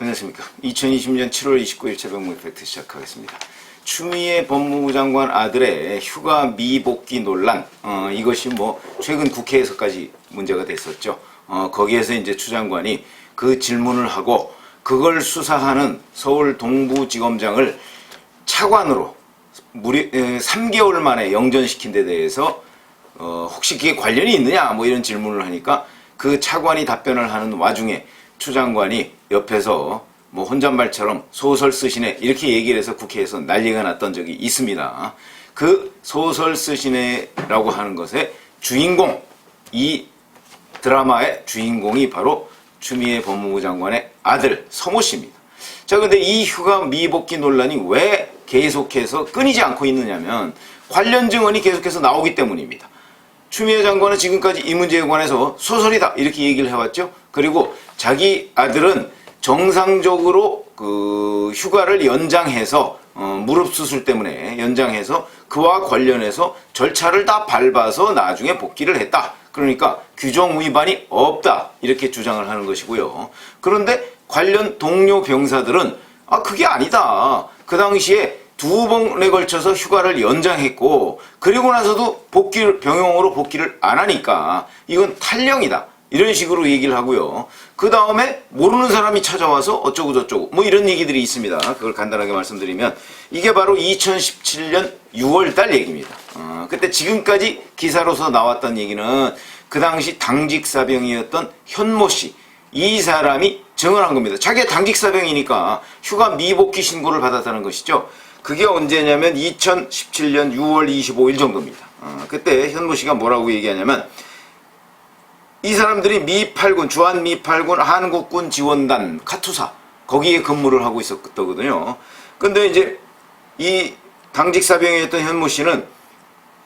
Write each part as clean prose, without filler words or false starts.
안녕하십니까. 2020년 7월 29일 새벽 팩트 시작하겠습니다. 추미애 법무부 장관 아들의 휴가 미복귀 논란, 이것이 최근 국회에서까지 문제가 됐었죠. 거기에서 이제 추 장관이 그 질문을 하고 그걸 수사하는 서울 동부지검장을 차관으로 무려 3개월 만에 영전시킨 데 대해서 혹시 그게 관련이 있느냐 이런 질문을 하니까 그 차관이 답변을 하는 와중에 추 장관이 옆에서 혼잣말처럼 소설 쓰시네 이렇게 얘기를 해서 국회에서 난리가 났던 적이 있습니다. 그 소설 쓰시네라고 하는 것의 주인공, 이 드라마의 주인공이 바로 추미애 법무부 장관의 아들 서모 씨입니다. 자, 근데 이 휴가 미복귀 논란이 왜 계속해서 끊이지 않고 있느냐면 관련 증언이 계속해서 나오기 때문입니다. 추미애 장관은 지금까지 이 문제에 관해서 소설이다 이렇게 얘기를 해왔죠. 그리고 자기 아들은 정상적으로 그 휴가를 연장해서 무릎 수술 때문에 연장해서 그와 관련해서 절차를 다 밟아서 나중에 복귀를 했다. 그러니까 규정 위반이 없다 이렇게 주장을 하는 것이고요. 그런데 관련 동료 병사들은 그게 아니다. 그 당시에 2번에 걸쳐서 휴가를 연장했고 그리고 나서도 병용으로 복귀를 안 하니까 이건 탈령이다. 이런 식으로 얘기를 하고요. 그 다음에 모르는 사람이 찾아와서 어쩌고 저쩌고 이런 얘기들이 있습니다. 그걸 간단하게 말씀드리면 이게 바로 2017년 6월달 얘기입니다. 그때 지금까지 기사로서 나왔던 얘기는 그 당시 당직사병이었던 현모 씨, 이 사람이 증언한 겁니다. 자기가 당직사병이니까 휴가 미복귀 신고를 받았다는 것이죠. 그게 언제냐면 2017년 6월 25일 정도입니다. 그때 현모 씨가 뭐라고 얘기하냐면 이 사람들이 미팔군, 주한 미팔군 한국군 지원단 카투사 거기에 근무를 하고 있었거든요. 근데 이제 이 당직사병이었던 현모 씨는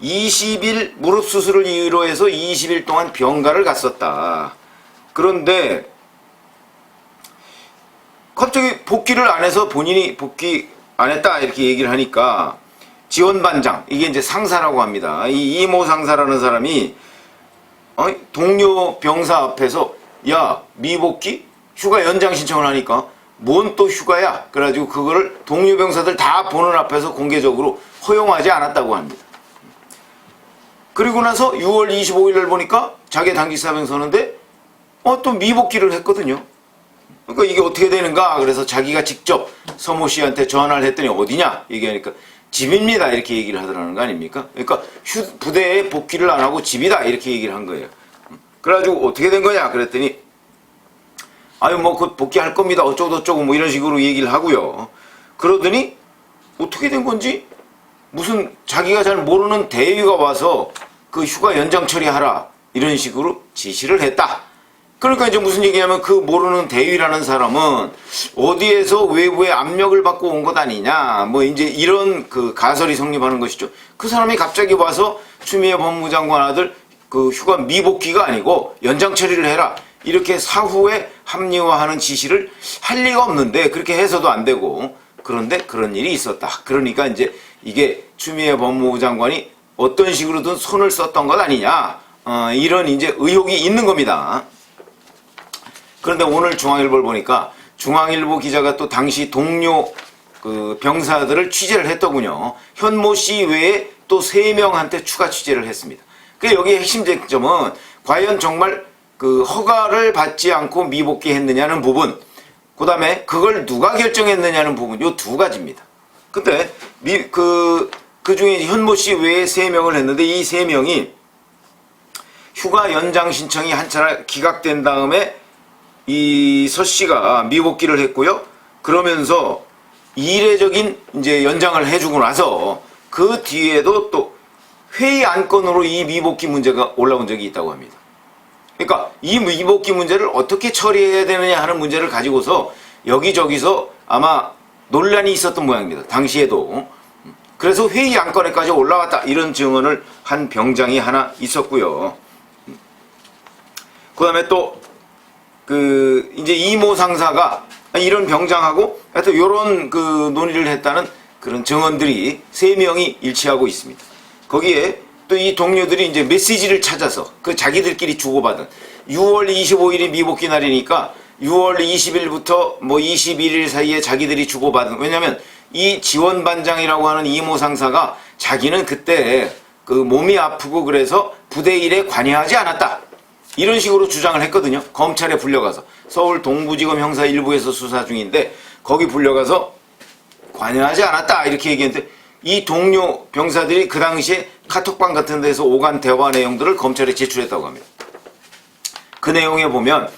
20일 무릎 수술을 이유로 해서 20일 동안 병가를 갔었다. 그런데 갑자기 복귀를 안 해서 본인이 복귀 안 했다 이렇게 얘기를 하니까 지원반장, 이게 이제 상사라고 합니다. 이 이모 상사라는 사람이 동료 병사 앞에서 야 미복귀? 휴가 연장 신청을 하니까 뭔 또 휴가야? 그래가지고 그거를 동료 병사들 다 보는 앞에서 공개적으로 허용하지 않았다고 합니다. 그리고 나서 6월 25일을 보니까 자기 당직사병 서는데 또 미복귀를 했거든요. 그러니까 이게 어떻게 되는가? 그래서 자기가 직접 서모 씨한테 전화를 했더니 어디냐? 얘기하니까 집입니다. 이렇게 얘기를 하더라는 거 아닙니까? 그러니까 부대에 복귀를 안 하고 집이다. 이렇게 얘기를 한 거예요. 그래가지고 어떻게 된 거냐? 그랬더니 그 복귀할 겁니다. 어쩌고 저쩌고 이런 식으로 얘기를 하고요. 그러더니 어떻게 된 건지 무슨 자기가 잘 모르는 대위가 와서 그 휴가 연장 처리하라. 이런 식으로 지시를 했다. 그러니까 이제 무슨 얘기냐면 그 모르는 대위라는 사람은 어디에서 외부의 압력을 받고 온 것 아니냐 이제 이런 그 가설이 성립하는 것이죠. 그 사람이 갑자기 와서 추미애 법무부 장관 아들 그 휴가 미복귀가 아니고 연장 처리를 해라 이렇게 사후에 합리화하는 지시를 할 리가 없는데 그렇게 해서도 안 되고 그런데 그런 일이 있었다. 그러니까 이제 이게 추미애 법무부 장관이 어떤 식으로든 손을 썼던 것 아니냐 이런 이제 의혹이 있는 겁니다. 그런데 오늘 중앙일보를 보니까 중앙일보 기자가 또 당시 동료 그 병사들을 취재를 했더군요. 현모 씨 외에 또 3명한테 추가 취재를 했습니다. 그 여기에 핵심 쟁점은 과연 정말 그 허가를 받지 않고 미복귀했느냐는 부분, 그 다음에 그걸 누가 결정했느냐는 부분, 요 2가지입니다. 근데 그 중에 현모 씨 외에 3명을 했는데 이 3명이 휴가 연장 신청이 한 차례 기각된 다음에 이 서 씨가 미복귀를 했고요. 그러면서 이례적인 이제 연장을 해주고 나서 그 뒤에도 또 회의 안건으로 이 미복귀 문제가 올라온 적이 있다고 합니다. 그러니까 이 미복귀 문제를 어떻게 처리해야 되느냐 하는 문제를 가지고서 여기저기서 아마 논란이 있었던 모양입니다. 당시에도. 그래서 회의 안건에까지 올라왔다 이런 증언을 한 병장이 하나 있었고요. 그 다음에 또 이제 이모 상사가 이런 병장하고 하여튼 요런 그 논의를 했다는 그런 증언들이 3명이 일치하고 있습니다. 거기에 또 이 동료들이 이제 메시지를 찾아서 그 자기들끼리 주고받은 6월 25일이 미복귀 날이니까 6월 20일부터 뭐 21일 사이에 자기들이 주고받은, 왜냐면 이 지원반장이라고 하는 이모 상사가 자기는 그때 그 몸이 아프고 그래서 부대 일에 관여하지 않았다, 이런 식으로 주장을 했거든요. 검찰에 불려가서 서울 동부지검 형사 1부에서 수사 중인데 거기 불려가서 관여하지 않았다 이렇게 얘기했는데, 이 동료 병사들이 그 당시에 카톡방 같은 데서 오간 대화 내용들을 검찰에 제출했다고 합니다. 그 내용에 보면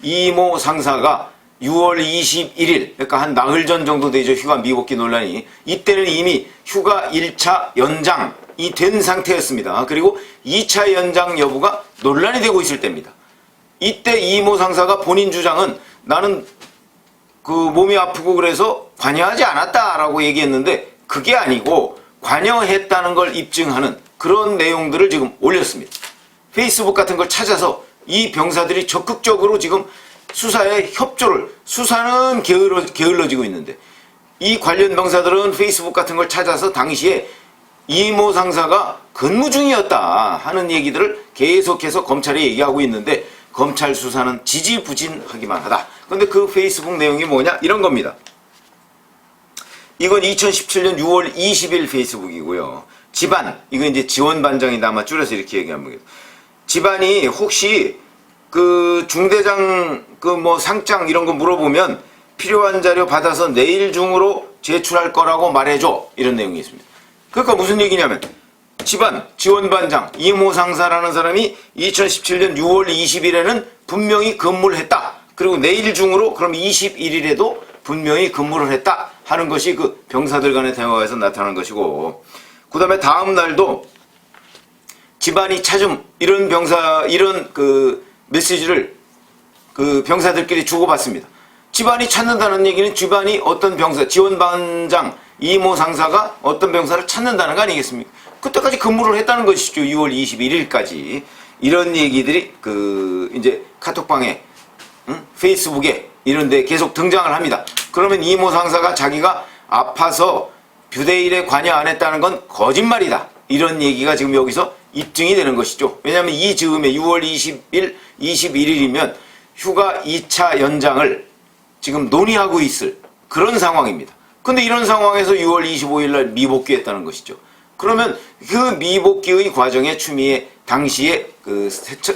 이모 상사가 6월 21일, 그러니까 한 나흘 전 정도 되죠. 휴가 미복귀 논란이. 이때는 이미 휴가 1차 연장이 된 상태였습니다. 그리고 2차 연장 여부가 논란이 되고 있을 때입니다. 이때 이모 상사가 본인 주장은 나는 그 몸이 아프고 그래서 관여하지 않았다라고 얘기했는데, 그게 아니고 관여했다는 걸 입증하는 그런 내용들을 지금 올렸습니다. 페이스북 같은 걸 찾아서 이 병사들이 적극적으로 지금 수사에 협조를, 수사는 게을러지고 있는데 이 관련 병사들은 페이스북 같은 걸 찾아서 당시에 이모 상사가 근무 중이었다 하는 얘기들을 계속해서 검찰에 얘기하고 있는데, 검찰 수사는 지지부진하기만 하다. 근데 그 페이스북 내용이 뭐냐? 이런 겁니다. 이건 2017년 6월 20일 페이스북이고요. 집안, 이거 이제 지원반장인데 아마 줄여서 이렇게 얘기한 겁니다. 집안이 혹시 그 중대장 그 뭐 상장 이런 거 물어보면 필요한 자료 받아서 내일 중으로 제출할 거라고 말해줘, 이런 내용이 있습니다. 그러니까 무슨 얘기냐면 집안 지원반장 이모 상사라는 사람이 2017년 6월 20일에는 분명히 근무를 했다. 그리고 내일 중으로 그럼 21일에도 분명히 근무를 했다 하는 것이 그 병사들 간의 대화에서 나타나는 것이고, 그 다음에 다음 날도 집안이 찾음, 이런 그 메시지를 그 병사들끼리 주고받습니다. 집안이 찾는다는 얘기는 집안이 어떤 병사, 지원반장 이모 상사가 어떤 병사를 찾는다는 거 아니겠습니까? 그때까지 근무를 했다는 것이죠. 6월 21일까지. 이런 얘기들이 그 이제 카톡방에, 페이스북에 이런 데 계속 등장을 합니다. 그러면 이모 상사가 자기가 아파서 부대일에 관여 안 했다는 건 거짓말이다, 이런 얘기가 지금 여기서 입증이 되는 것이죠. 왜냐하면 이 즈음에 6월 20일, 21일이면 휴가 2차 연장을 지금 논의하고 있을 그런 상황입니다. 근데 이런 상황에서 6월 25일 날 미복귀했다는 것이죠. 그러면 그 미복귀의 과정에 추미애 당시에 그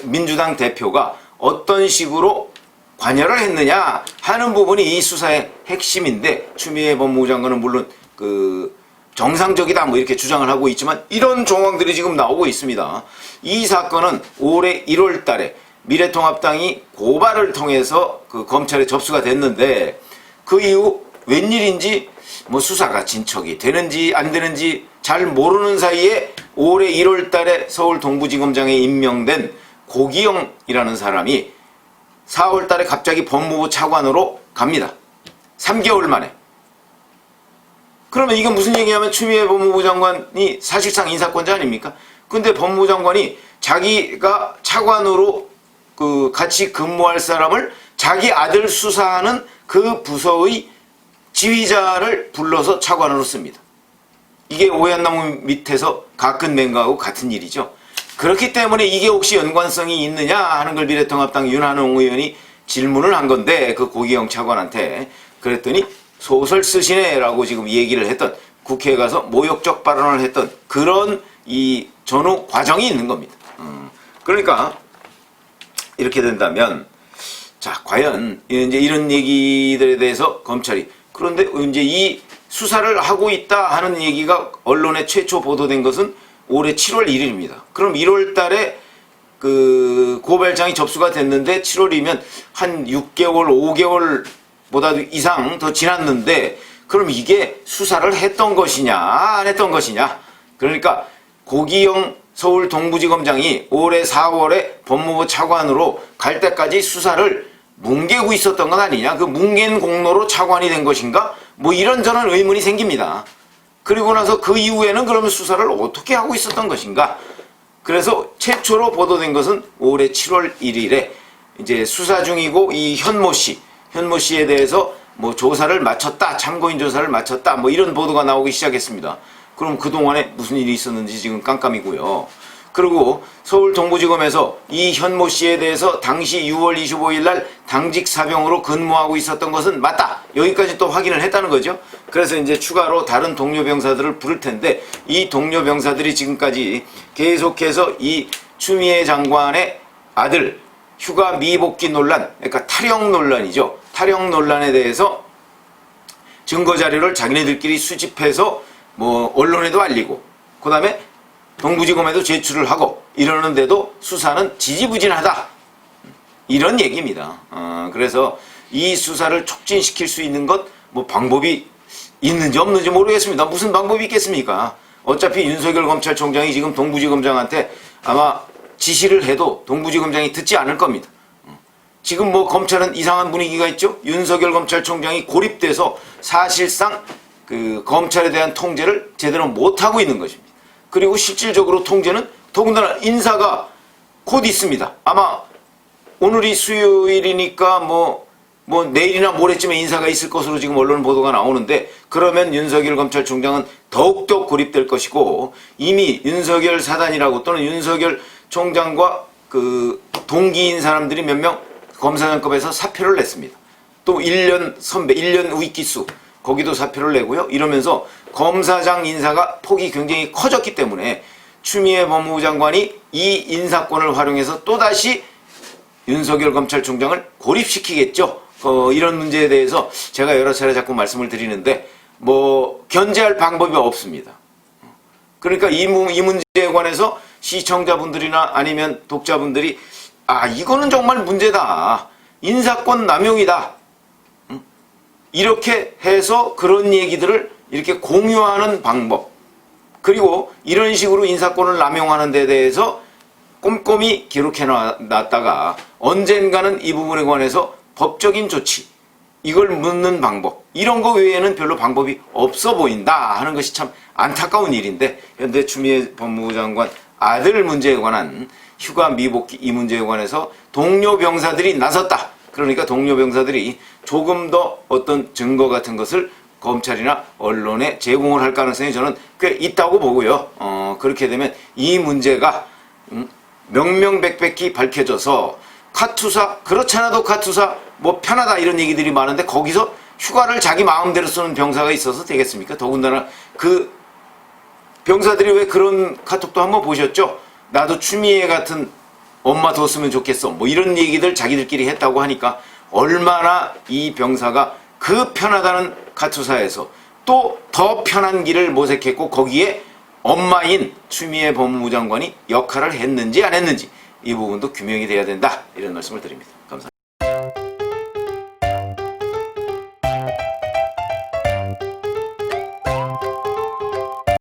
민주당 대표가 어떤 식으로 관여를 했느냐 하는 부분이 이 수사의 핵심인데, 추미애 법무부 장관은 물론 그 정상적이다 뭐 이렇게 주장을 하고 있지만 이런 정황들이 지금 나오고 있습니다. 이 사건은 올해 1월 달에 미래통합당이 고발을 통해서 그 검찰에 접수가 됐는데, 그 이후 웬일인지 뭐 수사가 진척이 되는지 안 되는지 잘 모르는 사이에 올해 1월 달에 서울 동부지검장에 임명된 고기영이라는 사람이 4월 달에 갑자기 법무부 차관으로 갑니다. 3개월 만에. 그러면 이건 무슨 얘기냐면 추미애 법무부 장관이 사실상 인사권자 아닙니까? 근데 법무부 장관이 자기가 차관으로 그 같이 근무할 사람을 자기 아들 수사하는 그 부서의 지휘자를 불러서 차관으로 씁니다. 이게 오얏나무 밑에서 가끔 맹가하고 같은 일이죠. 그렇기 때문에 이게 혹시 연관성이 있느냐 하는 걸 미래통합당 윤한홍 의원이 질문을 한 건데, 그 고기영 차관한테. 그랬더니 소설 쓰시네라고 지금 얘기를 했던, 국회에 가서 모욕적 발언을 했던 그런 이 전후 과정이 있는 겁니다. 그러니까 이렇게 된다면, 자, 과연 이제 이런 얘기들에 대해서 검찰이, 그런데 이제 이 수사를 하고 있다 하는 얘기가 언론에 최초 보도된 것은 올해 7월 1일입니다. 그럼 1월 달에 그 고발장이 접수가 됐는데 7월이면 한 6개월, 5개월보다도 이상 더 지났는데, 그럼 이게 수사를 했던 것이냐, 안 했던 것이냐. 그러니까 고기영 서울 동부지검장이 올해 4월에 법무부 차관으로 갈 때까지 수사를 뭉개고 있었던 건 아니냐. 그 뭉갠 공로로 차관이 된 것인가? 뭐 이런저런 의문이 생깁니다. 그리고 나서 그 이후에는 그러면 수사를 어떻게 하고 있었던 것인가? 그래서 최초로 보도된 것은 올해 7월 1일에 이제 수사 중이고 이 현모 씨에 대해서 뭐 조사를 마쳤다, 참고인 조사를 마쳤다, 뭐 이런 보도가 나오기 시작했습니다. 그럼 그동안에 무슨 일이 있었는지 지금 깜깜이고요. 그리고 서울 동부지검에서 이 현모 씨에 대해서 당시 6월 25일 날 당직 사병으로 근무하고 있었던 것은 맞다. 여기까지 또 확인을 했다는 거죠. 그래서 이제 추가로 다른 동료 병사들을 부를 텐데 이 동료 병사들이 지금까지 계속해서 이 추미애 장관의 아들 휴가 미복귀 논란, 그러니까 탈영 논란이죠. 탈영 논란에 대해서 증거 자료를 자기네들끼리 수집해서 뭐 언론에도 알리고 그다음에 동부지검에도 제출을 하고 이러는데도 수사는 지지부진하다. 이런 얘기입니다. 그래서 이 수사를 촉진시킬 수 있는 것, 뭐 방법이 있는지 없는지 모르겠습니다. 무슨 방법이 있겠습니까? 어차피 윤석열 검찰총장이 지금 동부지검장한테 아마 지시를 해도 동부지검장이 듣지 않을 겁니다. 지금 뭐 검찰은 이상한 분위기가 있죠? 윤석열 검찰총장이 고립돼서 사실상 그 검찰에 대한 통제를 제대로 못하고 있는 것입니다. 그리고 실질적으로 통제는 더군다나 인사가 곧 있습니다. 아마 오늘이 수요일이니까 뭐 내일이나 모레쯤에 인사가 있을 것으로 지금 언론 보도가 나오는데 그러면 윤석열 검찰총장은 더욱더 고립될 것이고 이미 윤석열 사단이라고 또는 윤석열 총장과 그 동기인 사람들이 몇 명 검사장급에서 사표를 냈습니다. 또 1년 선배, 1년 위기수 거기도 사표를 내고요. 이러면서 검사장 인사가 폭이 굉장히 커졌기 때문에 추미애 법무부 장관이 이 인사권을 활용해서 또다시 윤석열 검찰총장을 고립시키겠죠. 이런 문제에 대해서 제가 여러 차례 자꾸 말씀을 드리는데 뭐 견제할 방법이 없습니다. 그러니까 이 문제에 관해서 시청자분들이나 아니면 독자분들이 이거는 정말 문제다. 인사권 남용이다. 이렇게 해서 그런 얘기들을 이렇게 공유하는 방법, 그리고 이런 식으로 인사권을 남용하는 데 대해서 꼼꼼히 기록해 놨다가 언젠가는 이 부분에 관해서 법적인 조치, 이걸 묻는 방법, 이런 거 외에는 별로 방법이 없어 보인다 하는 것이 참 안타까운 일인데, 현재 추미애 법무부 장관 아들 문제에 관한 휴가 미복귀 이 문제에 관해서 동료 병사들이 나섰다. 그러니까 동료 병사들이 조금 더 어떤 증거 같은 것을 검찰이나 언론에 제공을 할 가능성이 저는 꽤 있다고 보고요. 그렇게 되면 이 문제가 명명백백히 밝혀져서 카투사, 그렇잖아도 카투사 뭐 편하다 이런 얘기들이 많은데 거기서 휴가를 자기 마음대로 쓰는 병사가 있어서 되겠습니까? 더군다나 그 병사들이 왜 그런 카톡도 한번 보셨죠? 나도 추미애 같은 엄마 뒀으면 좋겠어. 뭐 이런 얘기들 자기들끼리 했다고 하니까 얼마나 이 병사가 그 편하다는 카투사에서 또 더 편한 길을 모색했고 거기에 엄마인 추미애 법무부 장관이 역할을 했는지 안 했는지 이 부분도 규명이 돼야 된다. 이런 말씀을 드립니다. 감사합니다.